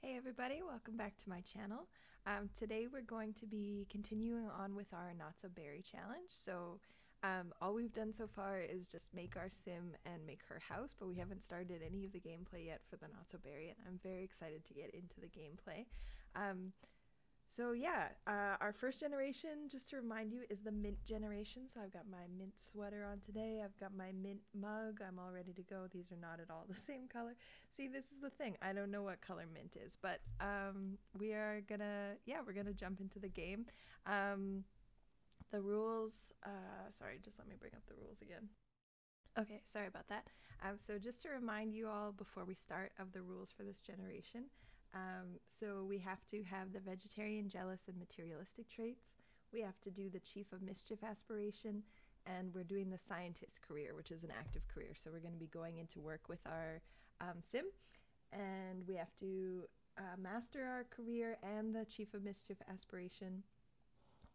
Hey everybody, welcome back to my channel. Today we're going to be continuing on with our Not So Berry challenge. All we've done so far is just make our sim and make her house, but we haven't started any of the gameplay yet for the Not So Berry, and I'm very excited to get into the gameplay. Our first generation, just to remind you, is the mint generation. So I've got my mint sweater on today. I've got my mint mug. I'm all ready to go. These are not at all the same color. See, this is the thing. I don't know what color mint is, but we're gonna jump into the game. The rules, sorry, just let me bring up the rules again. Okay, sorry about that. So just to remind you all before we start of the rules for this generation, so we have to have the vegetarian, jealous, and materialistic traits. We have to do the Chief of Mischief aspiration, and we're doing the scientist career, which is an active career. So we're going to be going into work with our sim, and we have to master our career and the Chief of Mischief aspiration.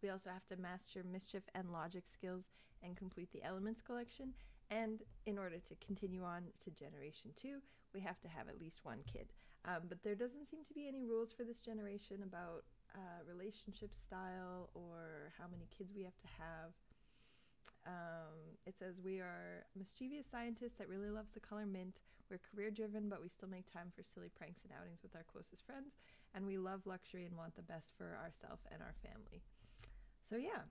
We also have to master mischief and logic skills and complete the elements collection. And in order to continue on to generation 2, we have to have at least one kid. But there doesn't seem to be any rules for this generation about relationship style or how many kids we have to have. It says we are mischievous scientists that really loves the color mint. We're career driven, but we still make time for silly pranks and outings with our closest friends. And we love luxury and want the best for ourselves and our family. So yeah,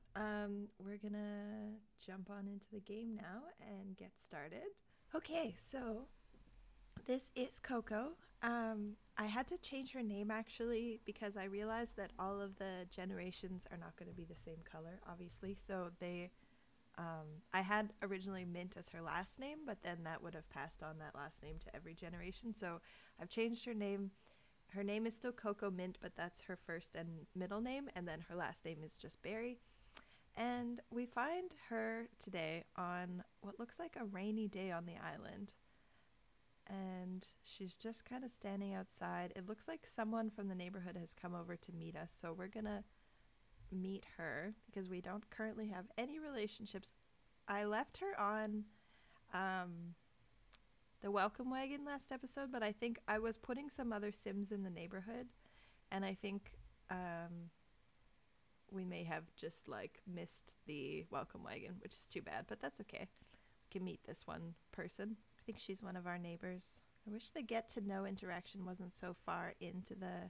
we're gonna jump on into the game now and get started. Okay, so this is Coco. I had to change her name actually because I realized that all of the generations are not going to be the same color, obviously. I had originally Mint as her last name, but then that would have passed on that last name to every generation. So I've changed her name. Her name is still Coco Mint, but that's her first and middle name, and then her last name is just Berry. And we find her today on what looks like a rainy day on the island. And she's just kind of standing outside. It looks like someone from the neighborhood has come over to meet us, so we're gonna meet her because we don't currently have any relationships. I left her on the welcome wagon last episode, but I think I was putting some other sims in the neighborhood, and I think we may have just like missed the welcome wagon, which is too bad, but that's okay. We can meet this one person. I think she's one of our neighbors. I wish the get to know interaction wasn't so far into the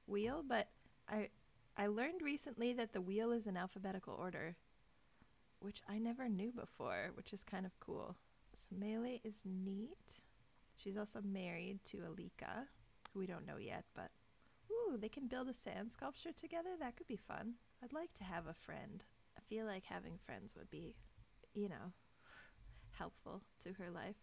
wheel, but I learned recently that the wheel is in alphabetical order, which I never knew before, which is kind of cool. So Melee is neat. She's also married to Alika, who we don't know yet, but ooh, they can build a sand sculpture together? That could be fun. I'd like to have a friend. I feel like having friends would be, helpful to her life.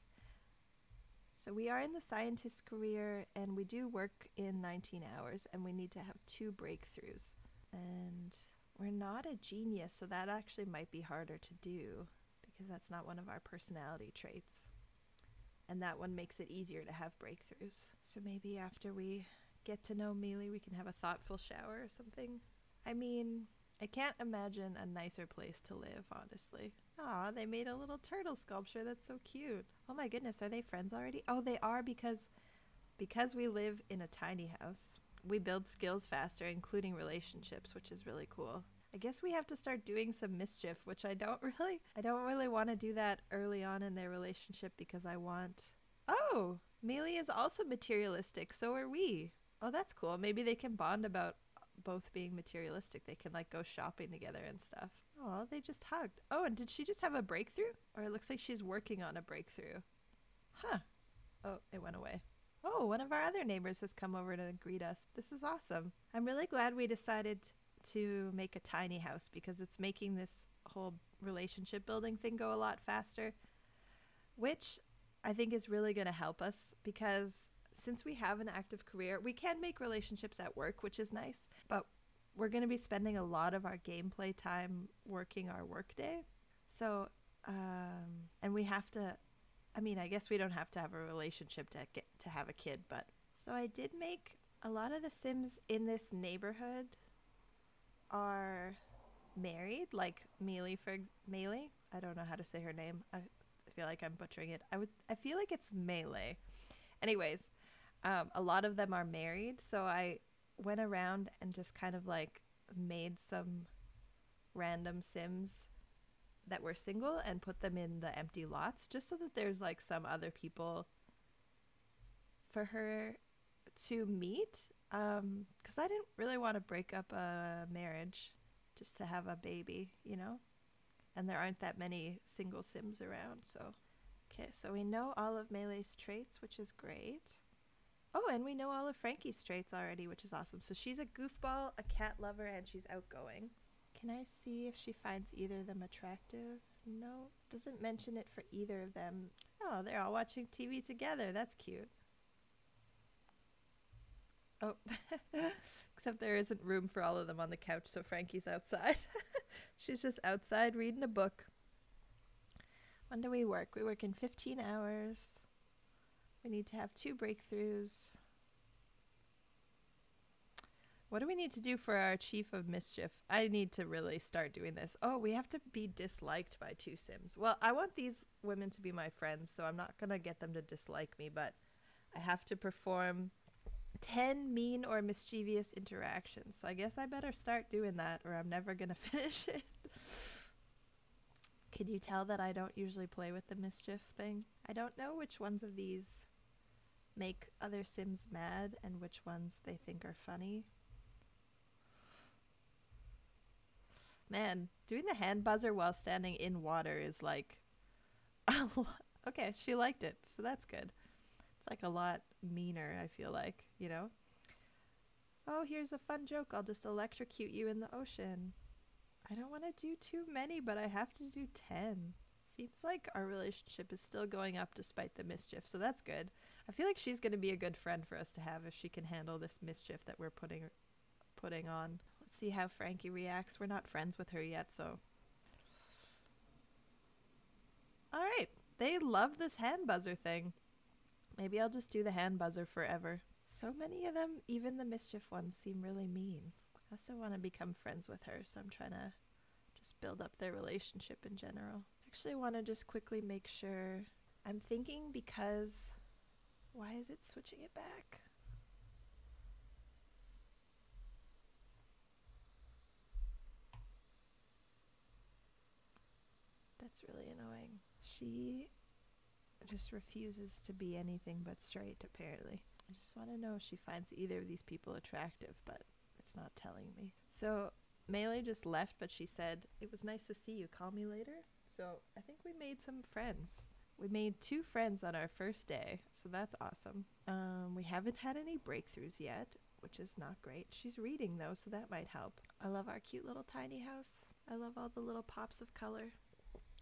So we are in the scientist career, and we do work in 19 hours, and we need to have 2 breakthroughs. And we're not a genius, so that actually might be harder to do because that's not one of our personality traits. And that one makes it easier to have breakthroughs. So maybe after we get to know Mealy, we can have a thoughtful shower or something. I mean, I can't imagine a nicer place to live, honestly. Aw, they made a little turtle sculpture. That's so cute. Oh my goodness, are they friends already? Oh, they are because we live in a tiny house. We build skills faster, including relationships, which is really cool. I guess we have to start doing some mischief, which I don't really want to do that early on in their relationship because I want... Oh, Mealy is also materialistic, so are we. Oh, that's cool. Maybe they can bond about both being materialistic. They can like go shopping together and stuff. Oh, they just hugged. Oh, and did she just have a breakthrough? Or it looks like she's working on a breakthrough. Huh. Oh, it went away. Oh, one of our other neighbors has come over to greet us. This is awesome. I'm really glad we decided to make a tiny house because it's making this whole relationship building thing go a lot faster, which I think is really going to help us because since we have an active career, we can make relationships at work, which is nice, but we're going to be spending a lot of our gameplay time working our workday. So, and we have to, I mean, I guess we don't have to have a relationship to have a kid, but so I did make a lot of the Sims in this neighborhood are married, like Mealy Mealy. I don't know how to say her name. I feel like I'm butchering it. I feel like it's Melee. Anyways, A lot of them are married, so I went around and just kind of like made some random Sims that were single and put them in the empty lots just so that there's like some other people for her to meet. Because I didn't really want to break up a marriage just to have a baby, you know? And there aren't that many single Sims around, so. Okay, so we know all of Melee's traits, which is great. Oh, and we know all of Frankie's traits already, which is awesome. So she's a goofball, a cat lover, and she's outgoing. Can I see if she finds either of them attractive? No, doesn't mention it for either of them. Oh, they're all watching TV together. That's cute. Oh, except there isn't room for all of them on the couch, so Frankie's outside. She's just outside reading a book. When do we work? We work in 15 hours. We need to have 2 breakthroughs. What do we need to do for our Chief of Mischief? I need to really start doing this. Oh, we have to be disliked by 2 Sims. Well, I want these women to be my friends, so I'm not going to get them to dislike me, but I have to perform 10 mean or mischievous interactions. So I guess I better start doing that or I'm never going to finish it. Can you tell that I don't usually play with the mischief thing? I don't know which ones of these make other Sims mad and which ones they think are funny. Man, doing the hand buzzer while standing in water is like... Okay, she liked it, so that's good. It's like a lot meaner, I feel like, you know? Oh, here's a fun joke. I'll just electrocute you in the ocean. I don't want to do too many, but I have to do 10. Seems like our relationship is still going up despite the mischief, so that's good. I feel like she's going to be a good friend for us to have if she can handle this mischief that we're putting on. Let's see how Frankie reacts. We're not friends with her yet, so... Alright, they love this hand buzzer thing. Maybe I'll just do the hand buzzer forever. So many of them, even the mischief ones, seem really mean. I also want to become friends with her, so I'm trying to just build up their relationship in general. Actually, I want to just quickly make sure. I'm thinking because... Why is it switching it back? That's really annoying. She just refuses to be anything but straight, apparently. I just want to know if she finds either of these people attractive, but it's not telling me. So Melee just left, but she said, "It was nice to see you. Call me later." So I think we made some friends. We made 2 friends on our first day, so that's awesome. We haven't had any breakthroughs yet, which is not great. She's reading though, so that might help. I love our cute little tiny house. I love all the little pops of color.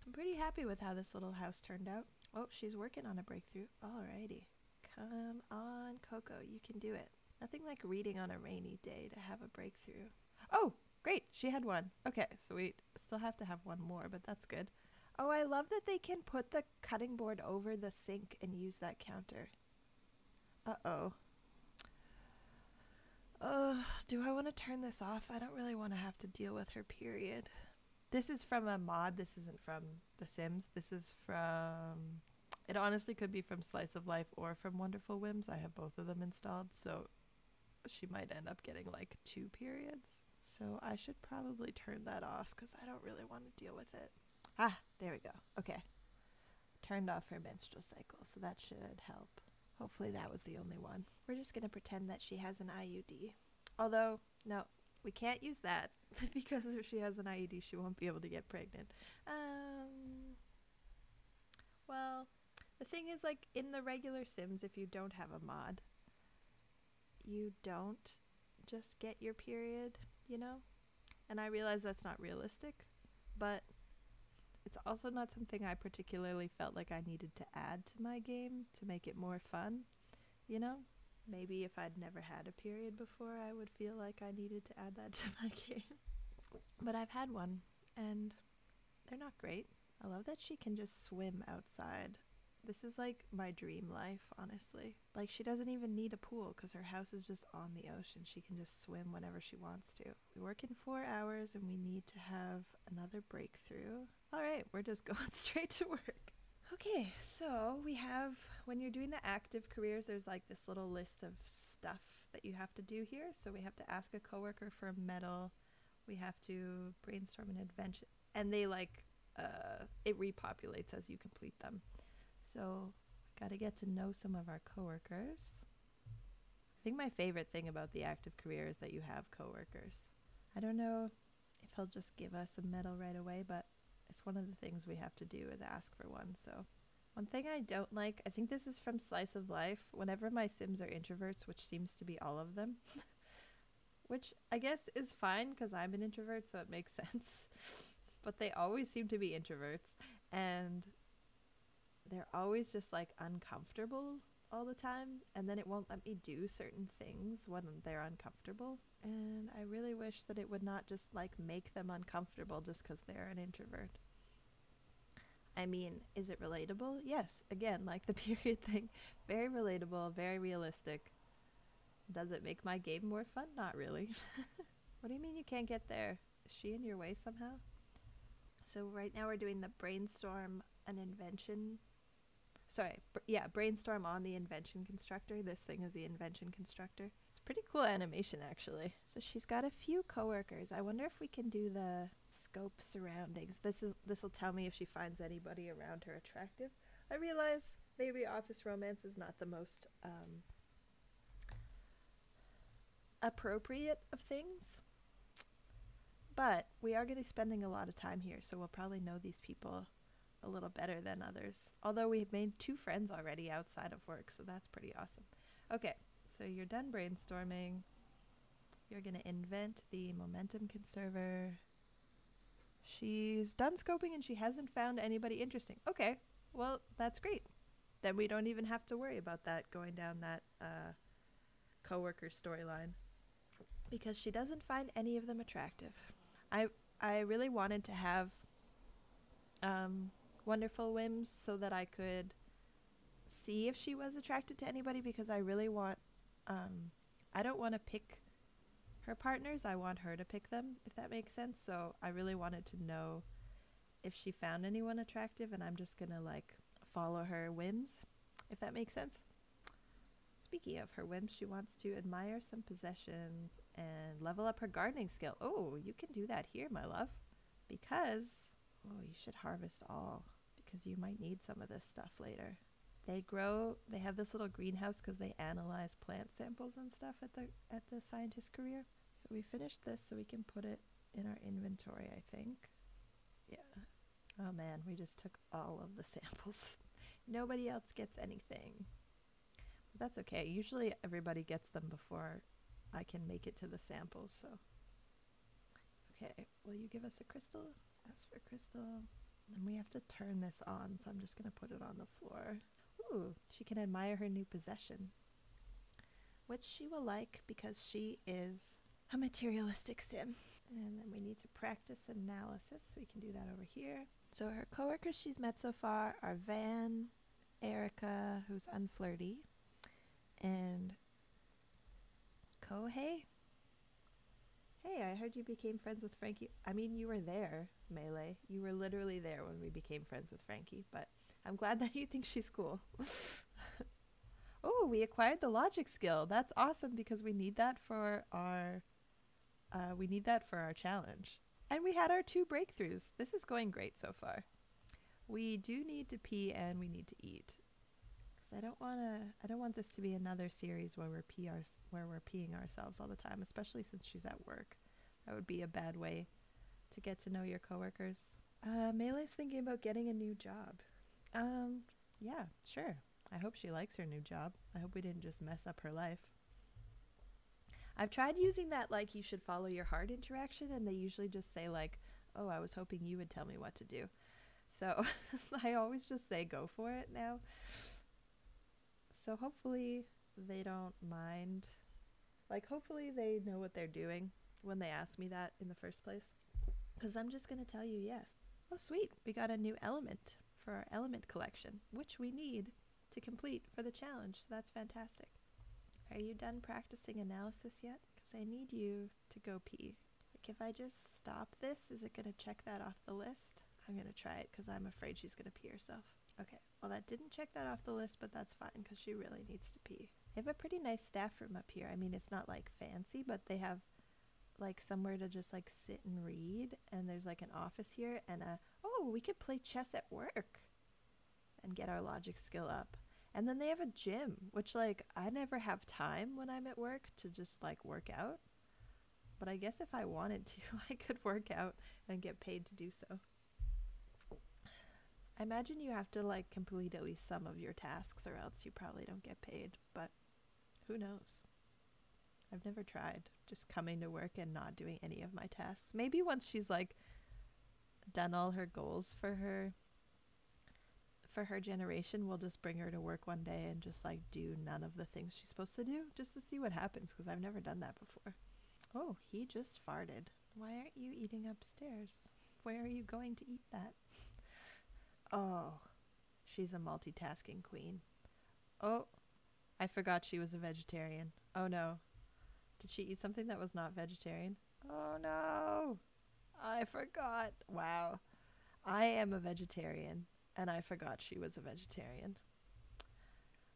I'm pretty happy with how this little house turned out. Oh, she's working on a breakthrough. Alrighty. Come on, Coco, you can do it. Nothing like reading on a rainy day to have a breakthrough. Oh, great, she had one. Okay, so we still have to have one more, but that's good. Oh, I love that they can put the cutting board over the sink and use that counter. Uh-oh. Do I want to turn this off? I don't really want to have to deal with her period. This is from a mod. This isn't from The Sims. This is from... It honestly could be from Slice of Life or from Wonderful Whims. I have both of them installed, so she might end up getting like 2 periods. So I should probably turn that off because I don't really want to deal with it. Ah, there we go. Okay. Turned off her menstrual cycle, so that should help. Hopefully that was the only one. We're just going to pretend that she has an IUD. Although, no, we can't use that because if she has an IUD, she won't be able to get pregnant. Well, the thing is, like, in the regular Sims, if you don't have a mod, you don't just get your period, you know? And I realize that's not realistic, but it's also not something I particularly felt like I needed to add to my game to make it more fun, you know? Maybe if I'd never had a period before, I would feel like I needed to add that to my game. But I've had one, and they're not great. I love that she can just swim outside. This is like my dream life, honestly. Like, she doesn't even need a pool because her house is just on the ocean. She can just swim whenever she wants to. We work in 4 hours and we need to have another breakthrough. All right, we're just going straight to work. Okay, so we have, when you're doing the active careers, there's like this little list of stuff that you have to do here. So we have to ask a coworker for a medal. We have to brainstorm an invention, and they like, it repopulates as you complete them. So got to get to know some of our coworkers. I think my favorite thing about the active career is that you have coworkers. I don't know if he'll just give us a medal right away, but it's one of the things we have to do is ask for one. So one thing I don't like, I think this is from Slice of Life, whenever my Sims are introverts, which seems to be all of them, which I guess is fine because I'm an introvert, so it makes sense. But they always seem to be introverts, and they're always just like uncomfortable all the time, and then it won't let me do certain things when they're uncomfortable. And I really wish that it would not just like make them uncomfortable just because they're an introvert. I mean, is it relatable? Yes. Again, like the period thing, very relatable, very realistic. Does it make my game more fun? Not really. What do you mean you can't get there? Is she in your way somehow? So right now we're doing the brainstorm an invention. Sorry, brainstorm on the invention constructor. This thing is the invention constructor. It's a pretty cool animation, actually. So she's got a few coworkers. I wonder if we can do the scope surroundings. This will tell me if she finds anybody around her attractive. I realize maybe office romance is not the most appropriate of things, but we are going to be spending a lot of time here, so we'll probably know these people a little better than others. Although we've made 2 friends already outside of work, so that's pretty awesome. Okay, so you're done brainstorming. You're going to invent the momentum conserver. She's done scoping and she hasn't found anybody interesting. Okay, well, that's great. Then we don't even have to worry about that going down that coworker storyline, because she doesn't find any of them attractive. I really wanted to have wonderful whims so that I could see if she was attracted to anybody, because I really want, I don't want to pick her partners, I want her to pick them, if that makes sense. So I really wanted to know if she found anyone attractive, and I'm just gonna like follow her whims, if that makes sense. Speaking of her whims, she wants to admire some possessions and level up her gardening skill. Oh, you can do that here, my love, because, oh, you should harvest all, because you might need some of this stuff later. They have this little greenhouse because they analyze plant samples and stuff at the scientist career. So we finished this so we can put it in our inventory, I think. Yeah. Oh man, we just took all of the samples. Nobody else gets anything. But that's okay. Usually everybody gets them before I can make it to the samples, so. Okay, will you give us a crystal? Ask for crystal. And we have to turn this on, so I'm just going to put it on the floor. Ooh, she can admire her new possession, which she will like because she is a materialistic sim. And then we need to practice analysis, so we can do that over here. So her coworkers she's met so far are Van, Erica, who's unflirty, and Kohei. Hey, I heard you became friends with Frankie. I mean, you were there, Melee. You were literally there when we became friends with Frankie, but I'm glad that you think she's cool. Oh, we acquired the logic skill. That's awesome because we need that for our challenge. And we had our 2 breakthroughs. This is going great so far. We do need to pee and we need to eat. Cuz I don't want this to be another series where we're peeing ourselves all the time, especially since she's at work. That would be a bad way to get to know your coworkers. Melee's thinking about getting a new job. Yeah, sure. I hope she likes her new job. I hope we didn't just mess up her life. I've tried using that like you should follow your heart interaction, and they usually just say like, oh, I was hoping you would tell me what to do. So I always just say go for it now. So hopefully they don't mind. Like hopefully they know what they're doing when they ask me that in the first place. Because I'm just going to tell you yes. Oh sweet, we got a new element for our element collection, which we need to complete for the challenge. So that's fantastic. Are you done practicing analysis yet? Because I need you to go pee. Like if I just stop this, is it going to check that off the list? I'm going to try it because I'm afraid she's going to pee herself. Okay, well, that didn't check that off the list, but that's fine because she really needs to pee. They have a pretty nice staff room up here. I mean, it's not like fancy, but they have like somewhere to just like sit and read. And there's like an office here and oh, we could play chess at work and get our logic skill up. And then they have a gym, which like I never have time when I'm at work to just like work out. But I guess if I wanted to, I could work out and get paid to do so. I imagine you have to like complete at least some of your tasks or else you probably don't get paid, but who knows? I've never tried just coming to work and not doing any of my tasks. Maybe once she's like done all her goals for her generation, we'll just bring her to work one day and just like do none of the things she's supposed to do just to see what happens, because I've never done that before. Oh, he just farted. Why aren't you eating upstairs? Where are you going to eat that? Oh, she's a multitasking queen. Oh, I forgot she was a vegetarian. Oh no. Did she eat something that was not vegetarian? Oh no. I forgot. Wow. I am a vegetarian and I forgot she was a vegetarian.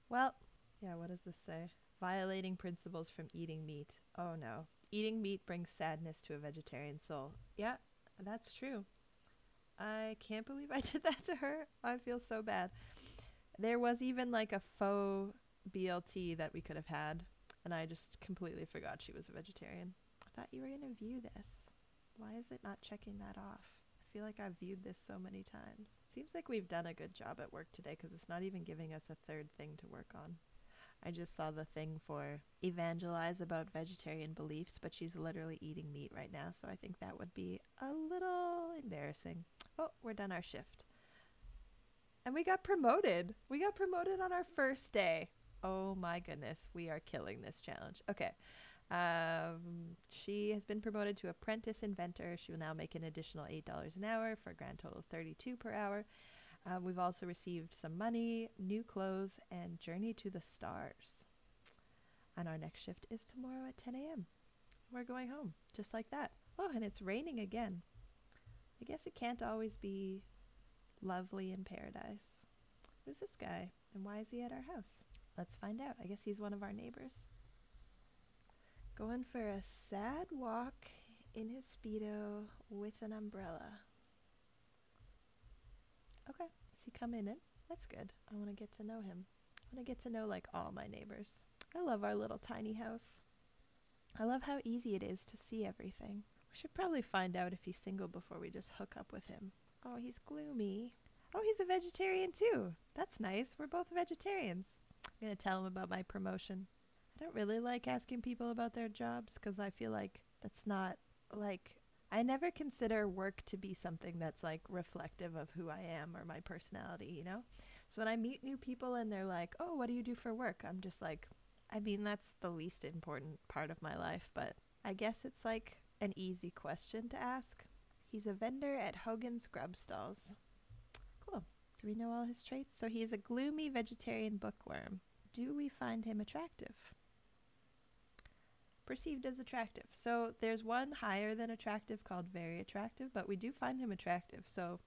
Well, yeah, what does this say? Violating principles from eating meat. Oh no. Eating meat brings sadness to a vegetarian soul. Yeah, that's true. I can't believe I did that to her. I feel so bad. There was even like a faux BLT that we could have had, and I just completely forgot she was a vegetarian. I thought you were going to view this. Why is it not checking that off? I feel like I've viewed this so many times. Seems like we've done a good job at work today because it's not even giving us a third thing to work on. I just saw the thing for evangelize about vegetarian beliefs, but she's literally eating meat right now, so I think that would be a little embarrassing. Oh, we're done our shift. And we got promoted. We got promoted on our first day. Oh my goodness, we are killing this challenge. Okay. She has been promoted to apprentice inventor. She will now make an additional $8 an hour for a grand total of $32 per hour. We've also received some money, new clothes, and journey to the stars. And our next shift is tomorrow at 10 a.m. We're going home, just like that. Oh, and it's raining again. I guess it can't always be lovely in paradise. Who's this guy, and why is he at our house? Let's find out. I guess he's one of our neighbors. Going for a sad walk in his Speedo with an umbrella. Okay, is he coming in? That's good. I want to get to know him. I want to get to know like all my neighbors. I love our little tiny house. I love how easy it is to see everything. We should probably find out if he's single before we just hook up with him. Oh, he's gloomy. Oh, he's a vegetarian too. That's nice. We're both vegetarians. I'm going to tell him about my promotion. I don't really like asking people about their jobs because I feel like that's not like... I never consider work to be something that's like reflective of who I am or my personality, you know? So when I meet new people and they're like, oh, what do you do for work? I'm just like, I mean, that's the least important part of my life, but I guess it's like an easy question to ask. He's a vendor at Hogan's Grub Stalls. Cool. Do we know all his traits? So he is a gloomy vegetarian bookworm. Do we find him attractive? Perceived as attractive. So there's one higher than attractive called very attractive, but we do find him attractive. So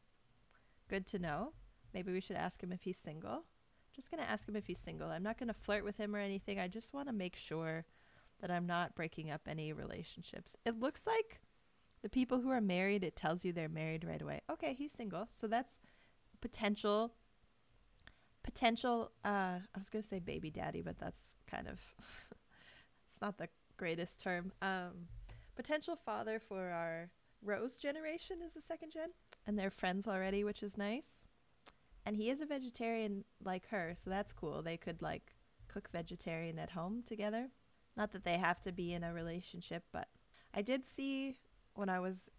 good to know. Maybe we should ask him if he's single. Just going to ask him if he's single. I'm not going to flirt with him or anything. I just want to make sure that I'm not breaking up any relationships. It looks like the people who are married, it tells you they're married right away. Okay, he's single. So that's potential, I was going to say baby daddy, but that's kind of, it's not the greatest term. Potential father for our Rose generation is the second gen, and they're friends already, which is nice. And he is a vegetarian like her, so that's cool. They could like cook vegetarian at home together. Not that they have to be in a relationship, but I did see when I was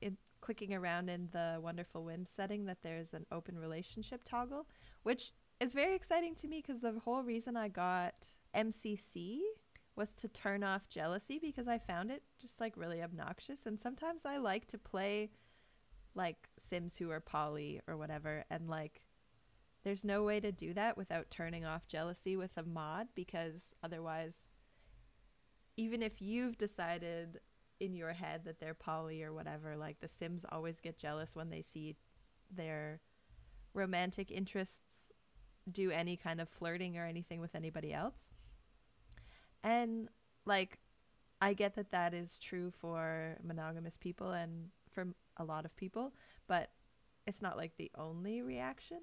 clicking around in the Wonderful Whim setting that there's an open relationship toggle, which is very exciting to me because the whole reason I got MCC was to turn off jealousy because I found it just like really obnoxious. And sometimes I like to play like Sims who are poly or whatever, and like there's no way to do that without turning off jealousy with a mod, because otherwise, even if you've decided in your head that they're poly or whatever, like the Sims always get jealous when they see their romantic interests do any kind of flirting or anything with anybody else. And like, I get that that is true for monogamous people and for a lot of people, but it's not like the only reaction.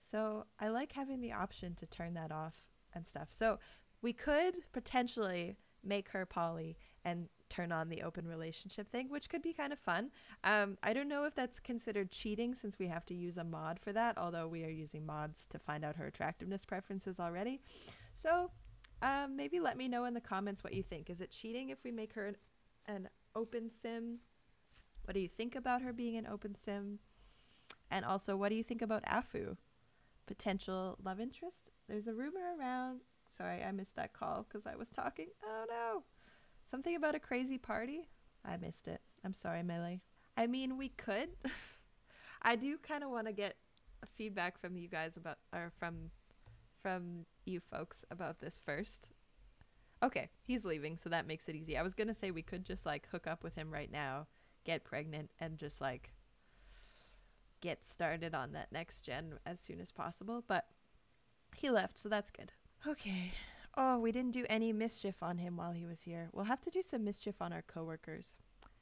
So I like having the option to turn that off and stuff. So we could potentially make her poly and turn on the open relationship thing, which could be kind of fun. I don't know if that's considered cheating since we have to use a mod for that, although we are using mods to find out her attractiveness preferences already. So maybe let me know in the comments what you think. Is it cheating if we make her an open sim? What do you think about her being an open sim? And also, what do you think about Afu? Potential love interest? There's a rumor around. Sorry, I missed that call because I was talking. Oh no. Something about a crazy party? I missed it. I'm sorry, Melee. I mean, we could. I do kind of want to get feedback from you guys about, or from you folks about this first. Okay, he's leaving, so that makes it easy. I was going to say we could just like hook up with him right now, get pregnant, and just like get started on that next gen as soon as possible, but he left, so that's good. Okay. Oh, we didn't do any mischief on him while he was here. We'll have to do some mischief on our coworkers.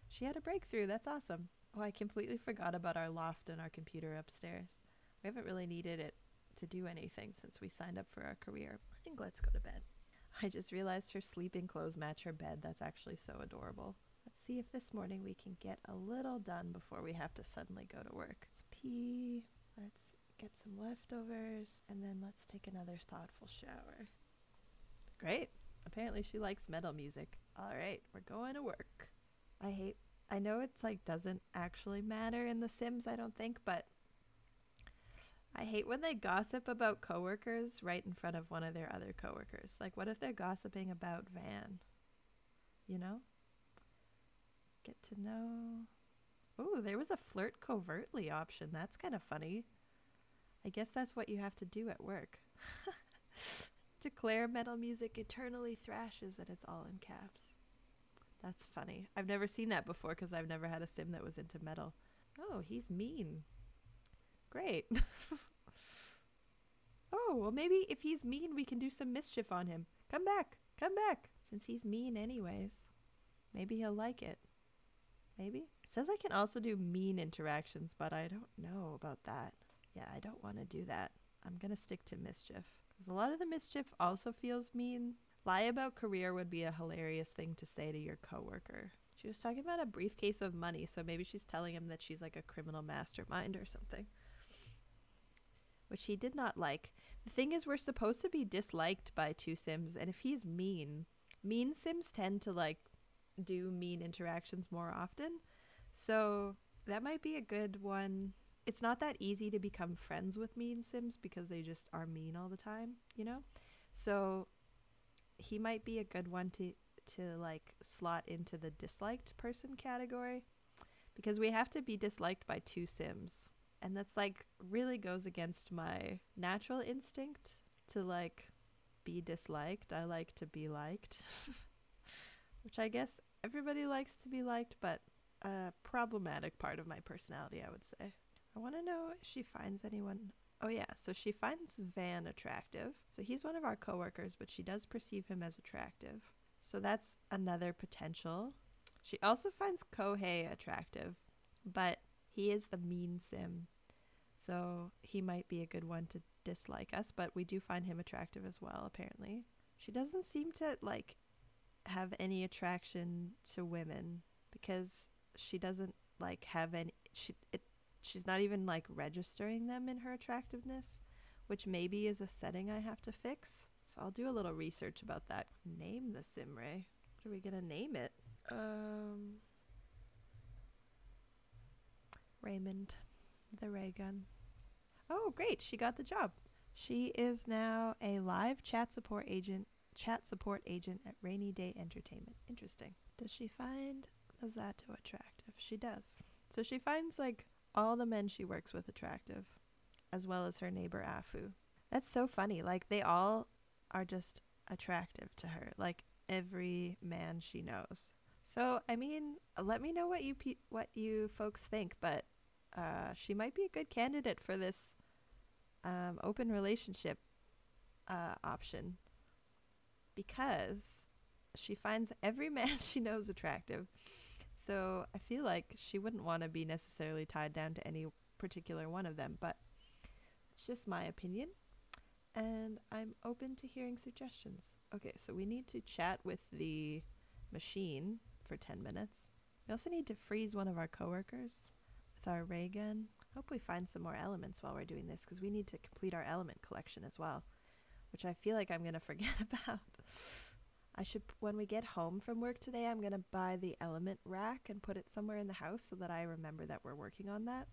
She had a breakthrough. That's awesome. Oh, I completely forgot about our loft and our computer upstairs. We haven't really needed it to do anything since we signed up for our career. I think let's go to bed. I just realized her sleeping clothes match her bed. That's actually so adorable. Let's see if this morning we can get a little done before we have to suddenly go to work. Let's pee. Let's get some leftovers. And then let's take another thoughtful shower. Great. Apparently she likes metal music. All right, we're going to work. I know it's like doesn't actually matter in The Sims, I don't think, but I hate when they gossip about coworkers right in front of one of their other coworkers. Like, what if they're gossiping about Van? You know? Get to know. Oh, there was a flirt covertly option. That's kind of funny. I guess that's what you have to do at work. Declare metal music eternally thrashes, and it's all in caps. That's funny. I've never seen that before because I've never had a sim that was into metal. Oh, he's mean. Great. Oh, well maybe if he's mean we can do some mischief on him. Come back. Come back. Since he's mean anyways. Maybe he'll like it. Maybe? It says I can also do mean interactions, but I don't know about that. Yeah, I don't want to do that. I'm going to stick to mischief. Because a lot of the mischief also feels mean. Lie about career would be a hilarious thing to say to your coworker. She was talking about a briefcase of money, so maybe she's telling him that she's like a criminal mastermind or something. Which he did not like. The thing is, we're supposed to be disliked by two sims, and if he's mean sims tend to like do mean interactions more often. So that might be a good one. It's not that easy to become friends with mean sims because they just are mean all the time, you know? So he might be a good one to like slot into the disliked person category because we have to be disliked by two sims. And that's like really goes against my natural instinct to like be disliked. I like to be liked, which I guess everybody likes to be liked, but a problematic part of my personality, I would say. I want to know if she finds anyone. Oh yeah, so she finds Van attractive. So he's one of our coworkers, but she does perceive him as attractive. So that's another potential. She also finds Kohei attractive, but he is the mean sim. So he might be a good one to dislike us, but we do find him attractive as well, apparently. She doesn't seem to like have any attraction to women because she doesn't like have any she's not even like registering them in her attractiveness, which maybe is a setting I have to fix. So I'll do a little research about that. Name the sim ray. What are we gonna name it? Raymond, the ray gun. Oh great, she got the job. She is now a live chat support agent at Rainy Day Entertainment. Interesting. Does she find Masato attractive? She does. So she finds like all the men she works with attractive, as well as her neighbor Afu. That's so funny. Like they all are just attractive to her. Like every man she knows. So I mean, let me know what you folks think. But she might be a good candidate for this open relationship option because she finds every man she knows attractive. So I feel like she wouldn't want to be necessarily tied down to any particular one of them, but it's just my opinion, and I'm open to hearing suggestions. Okay, so we need to chat with the machine for 10 minutes. We also need to freeze one of our coworkers with our ray gun. Hope we find some more elements while we're doing this, because we need to complete our element collection as well, which I feel like I'm going to forget about. I should, when we get home from work today, I'm going to buy the element rack and put it somewhere in the house so that I remember that we're working on that,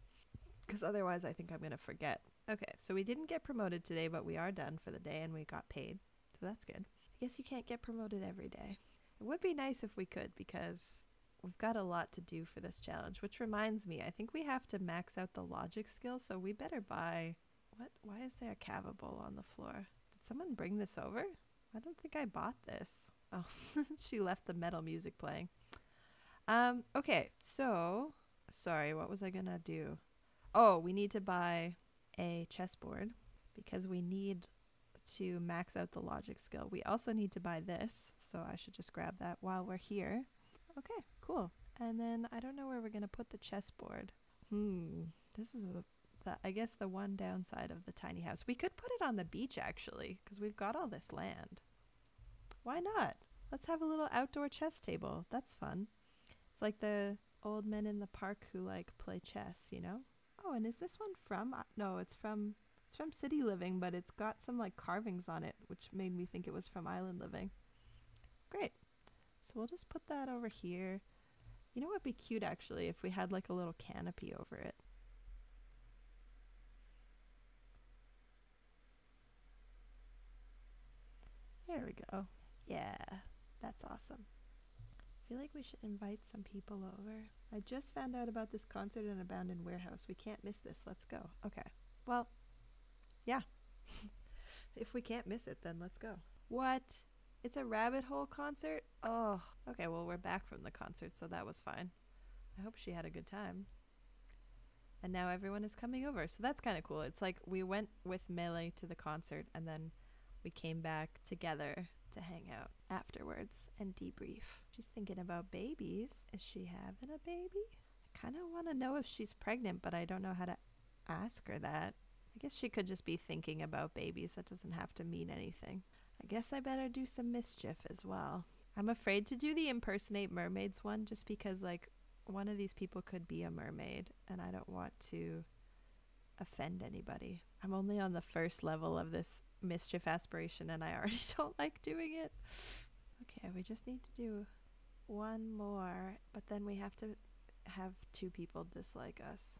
because otherwise I think I'm going to forget. Okay, so we didn't get promoted today, but we are done for the day and we got paid, so that's good. I guess you can't get promoted every day. It would be nice if we could, because we've got a lot to do for this challenge, which reminds me, I think we have to max out the logic skill, so we better buy... What? Why is there a cavable on the floor? Did someone bring this over? I don't think I bought this. Oh, she left the metal music playing. Okay, so... Sorry, what was I gonna do? Oh, we need to buy a chessboard because we need to max out the logic skill. We also need to buy this, so I should just grab that while we're here. Okay, cool. And then I don't know where we're gonna put the chessboard. This is I guess the one downside of the tiny house. We could put it on the beach actually, because we've got all this land. Why not? Let's have a little outdoor chess table. That's fun. It's like the old men in the park who like play chess, you know? Oh, and is this one from? No, it's from City Living, but it's got some like carvings on it, which made me think it was from Island Living. Great. So we'll just put that over here. You know what would be cute actually if we had like a little canopy over it. There we go. Yeah, that's awesome. I feel like we should invite some people over. I just found out about this concert in Abandoned Warehouse. We can't miss this. Let's go. Okay. Well, yeah. If we can't miss it, then let's go. What? It's a rabbit hole concert? Oh, okay. Well, we're back from the concert, so that was fine. I hope she had a good time. And now everyone is coming over, so that's kind of cool. It's like we went with Melee to the concert, and then we came back together to hang out afterwards and debrief. She's thinking about babies. Is she having a baby? I kind of want to know if she's pregnant, but I don't know how to ask her that. I guess she could just be thinking about babies. That doesn't have to mean anything. I guess I better do some mischief as well. I'm afraid to do the impersonate mermaids one just because like one of these people could be a mermaid and I don't want to offend anybody. I'm only on the first level of this mischief aspiration and I already don't like doing it. Okay, we just need to do one more, but then we have to have 2 people dislike us.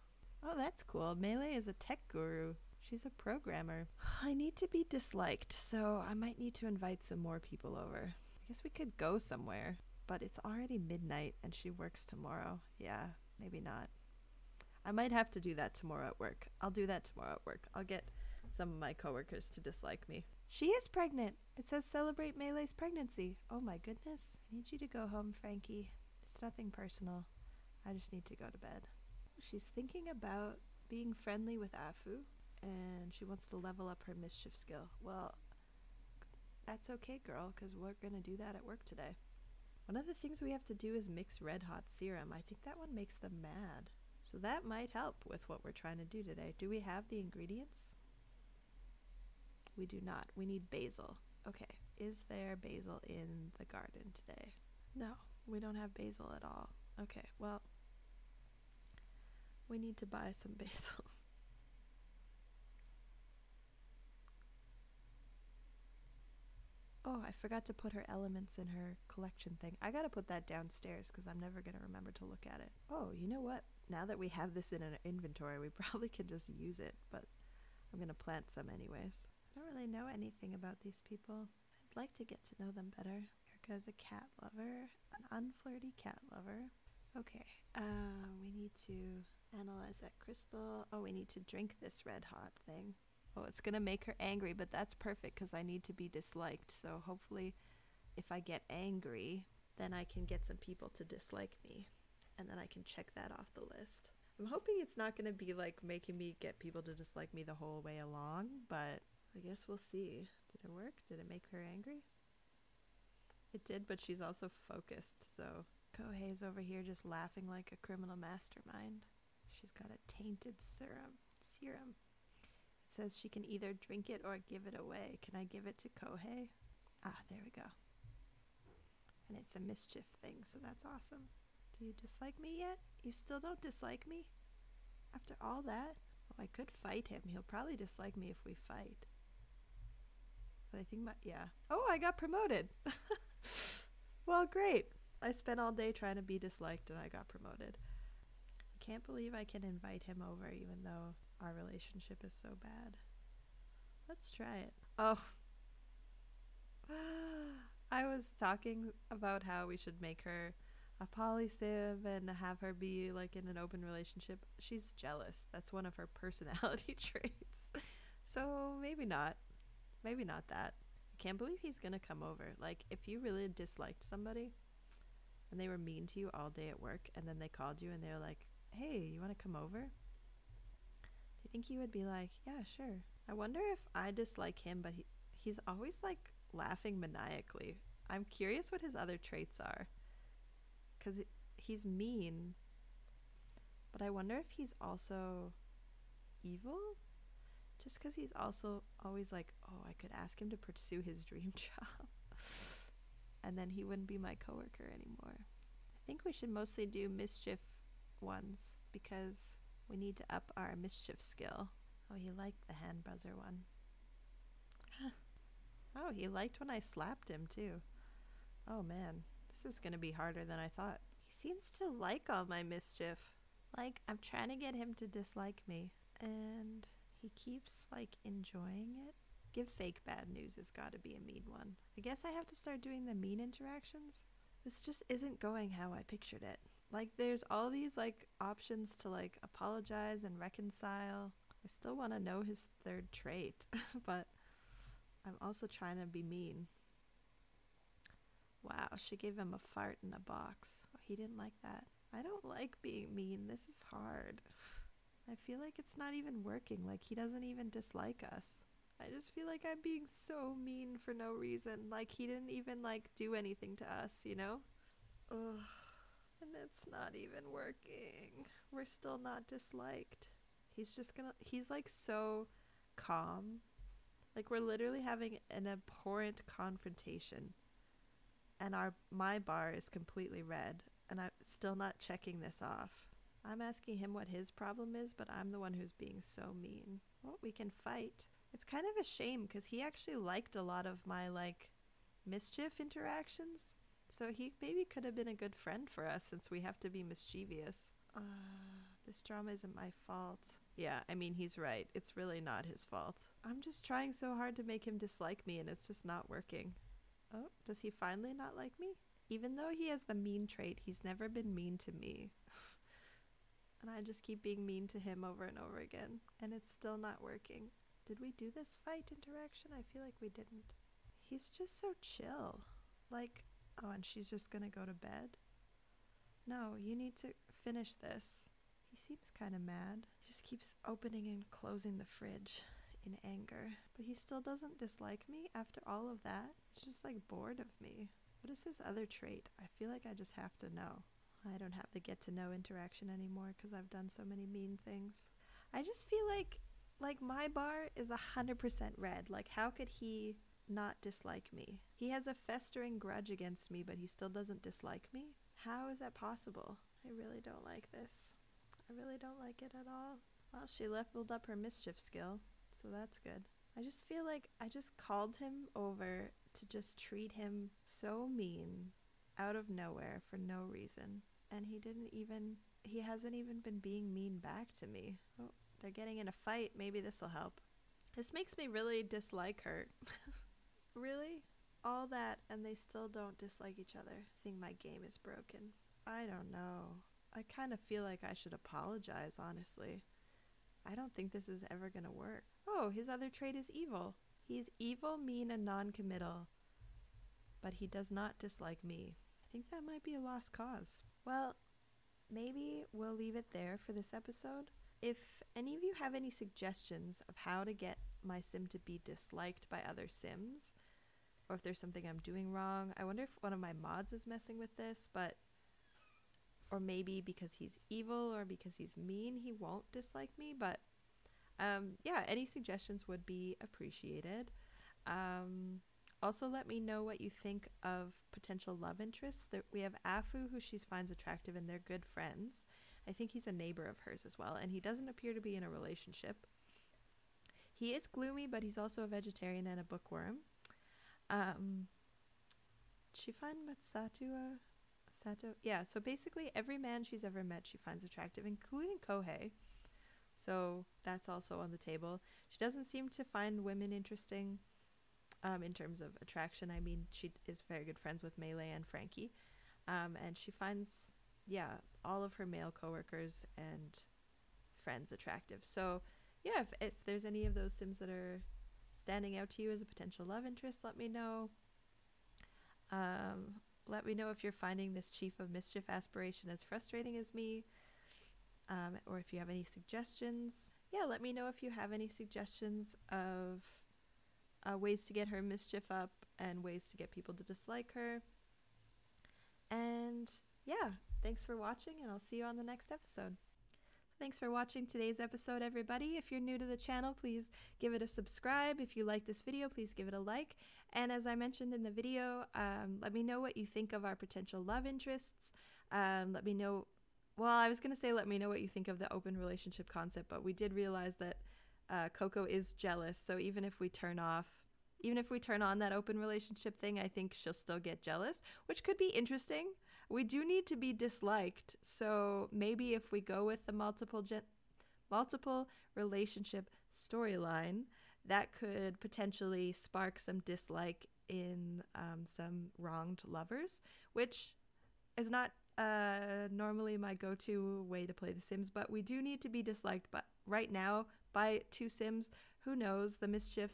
Oh, that's cool. Melee is a tech guru. She's a programmer. I need to be disliked, so I might need to invite some more people over. I guess we could go somewhere, but it's already midnight and she works tomorrow. Yeah, maybe not. I might have to do that tomorrow at work. I'll do that tomorrow at work. I'll get some of my coworkers to dislike me. She is pregnant. It says celebrate Melee's pregnancy. Oh my goodness. I need you to go home, Frankie. It's nothing personal. I just need to go to bed. She's thinking about being friendly with Afu, and she wants to level up her mischief skill. Well, that's okay, girl, because we're going to do that at work today. One of the things we have to do is mix red hot serum. I think that one makes them mad. So that might help with what we're trying to do today. Do we have the ingredients? We do not. We need basil. Okay. Is there basil in the garden today? No, we don't have basil at all. Okay, well, we need to buy some basil. Oh, I forgot to put her elements in her collection thing. I gotta put that downstairs because I'm never gonna remember to look at it. Oh, you know what? Now that we have this in an inventory, we probably can just use it, but I'm gonna plant some anyways. I don't really know anything about these people. I'd like to get to know them better. Erica's a cat lover, an unflirty cat lover. Okay, we need to analyze that crystal. Oh, we need to drink this red hot thing. Oh, it's gonna make her angry, but that's perfect because I need to be disliked. So hopefully if I get angry, then I can get some people to dislike me. And then I can check that off the list. I'm hoping it's not going to be like making me get people to dislike me the whole way along, but I guess we'll see. Did it work? Did it make her angry? It did, but she's also focused, so Kohei's over here just laughing like a criminal mastermind. She's got a tainted serum. It says she can either drink it or give it away. Can I give it to Kohei? Ah, there we go. And it's a mischief thing, so that's awesome. Do you dislike me yet? You still don't dislike me? After all that? Oh, I could fight him. He'll probably dislike me if we fight. But I think yeah. Oh, I got promoted! Well, great. I spent all day trying to be disliked and I got promoted. I can't believe I can invite him over even though our relationship is so bad. Let's try it. Oh. I was talking about how we should make her a polysiv and have her be like in an open relationship. She's jealous. That's one of her personality traits. So maybe not. Maybe not that. I can't believe he's gonna come over. Like, if you really disliked somebody and they were mean to you all day at work and then they called you and they're like, hey, you want to come over? Do you think you would be like, yeah, sure? I wonder if I dislike him, but he's always like laughing maniacally. I'm curious what his other traits are. Because he's mean. But I wonder if he's also evil? Just because he's also always like, oh, I could ask him to pursue his dream job. And then he wouldn't be my coworker anymore. I think we should mostly do mischief ones because we need to up our mischief skill. Oh, he liked the hand buzzer one. Oh, he liked when I slapped him too. Oh man, this is gonna be harder than I thought. He seems to like all my mischief. Like, I'm trying to get him to dislike me. And he keeps like enjoying it. Give fake bad news has got to be a mean one. I guess I have to start doing the mean interactions. This just isn't going how I pictured it. Like, there's all these like options to like apologize and reconcile. I still want to know his third trait, but I'm also trying to be mean. Wow, she gave him a fart in a box. Oh, he didn't like that. I don't like being mean. This is hard. I feel like it's not even working. Like, he doesn't even dislike us. I just feel like I'm being so mean for no reason. Like, he didn't even like do anything to us, you know? Ugh. And it's not even working. We're still not disliked. He's like so calm. Like, we're literally having an abhorrent confrontation. And my bar is completely red. And I'm still not checking this off. I'm asking him what his problem is, but I'm the one who's being so mean. Well, we can fight. It's kind of a shame because he actually liked a lot of my like mischief interactions. So he maybe could have been a good friend for us since we have to be mischievous. This drama isn't my fault. Yeah, I mean, he's right. It's really not his fault. I'm just trying so hard to make him dislike me and it's just not working. Oh, does he finally not like me? Even though he has the mean trait, he's never been mean to me. And I just keep being mean to him over and over again. And it's still not working. Did we do this fight interaction? I feel like we didn't. He's just so chill. Like, oh, and she's just gonna go to bed? No, you need to finish this. He seems kind of mad. He just keeps opening and closing the fridge in anger. But he still doesn't dislike me after all of that. He's just like bored of me. What is his other trait? I feel like I just have to know. I don't have the get to know interaction anymore because I've done so many mean things. I just feel like my bar is 100% red. Like, how could he not dislike me? He has a festering grudge against me, but he still doesn't dislike me? How is that possible? I really don't like this. I really don't like it at all. Well, she leveled up her mischief skill, so that's good. I just feel like I just called him over to just treat him so mean out of nowhere for no reason. And he hasn't even been being mean back to me. Oh, they're getting in a fight. Maybe this will help. This makes me really dislike her. Really? All that and they still don't dislike each other. I think my game is broken. I don't know. I kind of feel like I should apologize, honestly. I don't think this is ever gonna work. Oh, his other trait is evil. He's evil, mean, and non-committal. But he does not dislike me. I think that might be a lost cause. Well, maybe we'll leave it there for this episode. If any of you have any suggestions of how to get my sim to be disliked by other sims, or if there's something I'm doing wrong, I wonder if one of my mods is messing with this, or maybe because he's evil or because he's mean, he won't dislike me. But yeah, any suggestions would be appreciated. Also, let me know what you think of potential love interests. We have Afu, who she finds attractive, and they're good friends. I think he's a neighbor of hers as well, and he doesn't appear to be in a relationship. He is gloomy, but he's also a vegetarian and a bookworm. She find Matsatua Sato? Yeah, so basically every man she's ever met she finds attractive, including Kohei. So that's also on the table. She doesn't seem to find women interesting in terms of attraction. I mean, she is very good friends with Melee and Frankie. And she finds, yeah, all of her male coworkers and friends attractive. So yeah, if there's any of those sims that are standing out to you as a potential love interest, let me know. Let me know if you're finding this Chief of Mischief aspiration as frustrating as me, or if you have any suggestions. Yeah, let me know if you have any suggestions of ways to get her mischief up and ways to get people to dislike her. And yeah, thanks for watching, and I'll see you on the next episode. Thanks for watching today's episode, everybody. If you're new to the channel, please give it a subscribe. If you like this video, please give it a like. And as I mentioned in the video, let me know what you think of our potential love interests. Let me know, well, I was going to say let me know what you think of the open relationship concept, but we did realize that Coco is jealous. So even if we turn on that open relationship thing, I think she'll still get jealous, which could be interesting. We do need to be disliked, so maybe if we go with the multiple relationship storyline, that could potentially spark some dislike in some wronged lovers, which is not normally my go-to way to play The Sims, but we do need to be disliked. But right now, by two Sims, who knows, the mischief.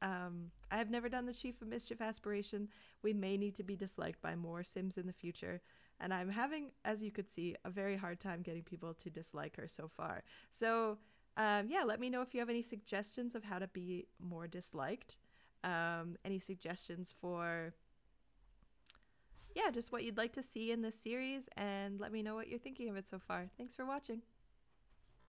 I have never done the Chief of Mischief aspiration. We may need to be disliked by more Sims in the future. And I'm having, as you could see, a very hard time getting people to dislike her so far. So yeah, let me know if you have any suggestions of how to be more disliked. Any suggestions for, yeah, just what you'd like to see in this series. And let me know what you're thinking of it so far. Thanks for watching.